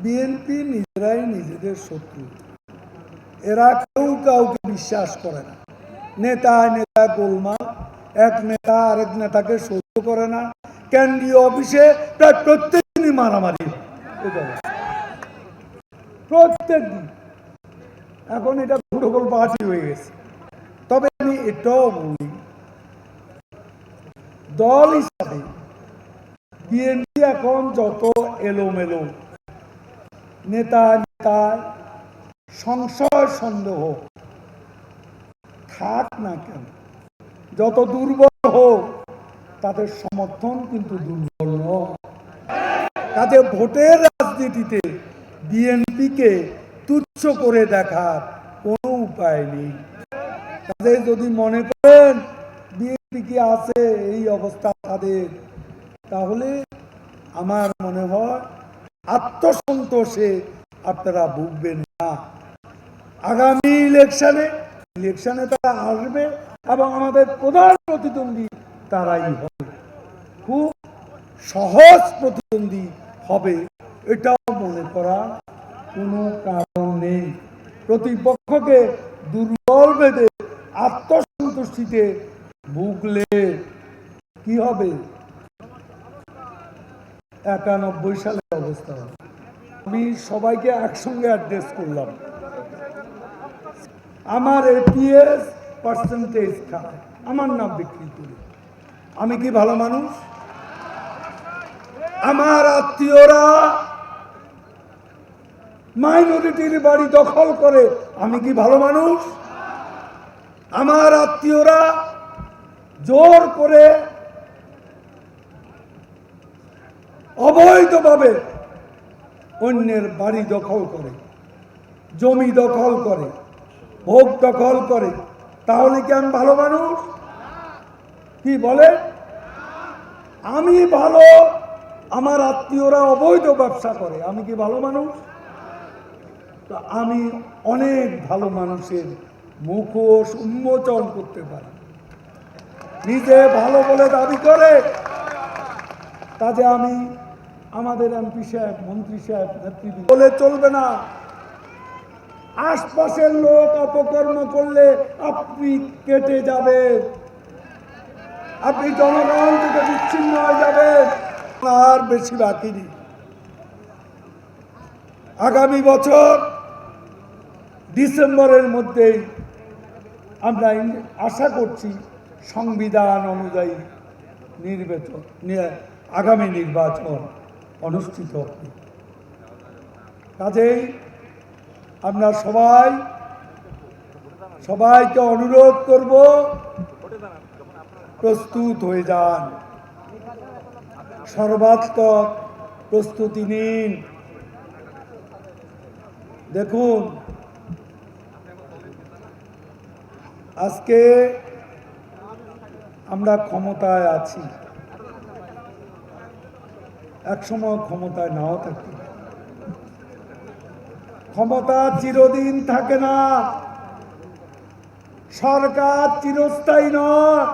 BNP নিজেরাই নিজেদের শত্রু। এরা কেউ কাউকে বিশ্বাস করে না। নেতা নেতা গোলমাল, এক নেতা আরেক নেতাকে সহ্য করে না। কেন্দ্রীয় অফিসে প্রায় প্রত্যেক দিনই মারামারি, প্রত্যেক দিন। এখন এটা গন্ডগোল পার্টি হয়ে গেছে। তবে আমি এটাও বলি, দল হিসাবে বিএনপি এখন যত এলোমেলো, নেতা নেতা সংশয় সন্দেহ থাক না কেন, যত দুর্বল হোক, তাদের সমর্থন কিন্তু দুর্বল নয়। কাজে ভোটের রাজনীতিতে বিএনপিকে তুচ্ছ করে দেখার কোনো উপায় নেই। কাজে যদি মনে করেন বিএনপি কি আছে এই অবস্থা তাদের, তাহলে আমার মনে হয় আত্মসন্তোষে আপনারা ভুগবেন না। আগামী ইলেকশনে তারা আসবে এবং আমাদের প্রধান প্রতিদ্বন্দ্বী তারাই হবে। খুব সহজ প্রতিদ্বন্দ্বী হবে, এটাও মনে করার কোনো কারণ নেই। প্রতিপক্ষকে দুর্বল ভেবে আত্মসন্তুষ্টিতে ভুগলে কি হবে? 91 সালের অবস্থা হবে। আমি সবাইকে একসঙ্গে অ্যাড্রেস করলাম। আমার এপিএস পার্সেন্টেজ খায়, আমার নাম বিক্রি করি। আমি কি ভালো মানুষ? আমার আত্মীয়রা মাইনরিটির বাড়ি দখল করে, আমি কি ভালো মানুষ? আমার আত্মীয়রা জোর করে অবৈধভাবে অন্যের বাড়ি দখল করে, জমি দখল করে, ভোগ দখল করে, তাহলে কি আমি ভালো মানুষ? কি বলে? আমি ভালো, আমার আত্মীয়রা অবৈধ ব্যবসা করে, আমি কি ভালো মানুষ? তো আমি অনেক ভালো মানুষের মুখোশ উন্মোচন করতে পারি। নিজে ভালো বলে দাবি করে, কাজে আমি আমাদের এমপি সাহেব, মন্ত্রী সাহেব, নেতৃবৃন্দ বলে চলবে না। আশপাশের লোক অপকর্ম করলে আপনি কেটে যাবেন, আপনি জনগণ থেকে বিচ্ছিন্ন হয়ে যাবেন। আর বেশি বাকি নেই। আগামী বছর ডিসেম্বরের মধ্যেই আমরা আশা করছি সংবিধান অনুযায়ী আগামী নির্বাচন অনুষ্ঠিত হবে। কাজেই আমরা সবাইকে অনুরোধ করব, প্রস্তুত হয়ে যান, সর্বাত্মক প্রস্তুতি নিন। দেখুন, আজকে আমরা ক্ষমতায় আছি, একসময় ক্ষমতায় নাও থাকি। ক্ষমতা চিরদিন থাকে না, সরকার চিরস্থায়ী নয়,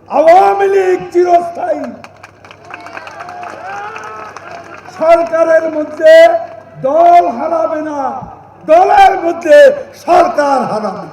আওয়ামী লীগ চিরস্থায়ী। সরকারের মধ্যে দল হারাবে না, দলের মধ্যে সরকার হারাবে।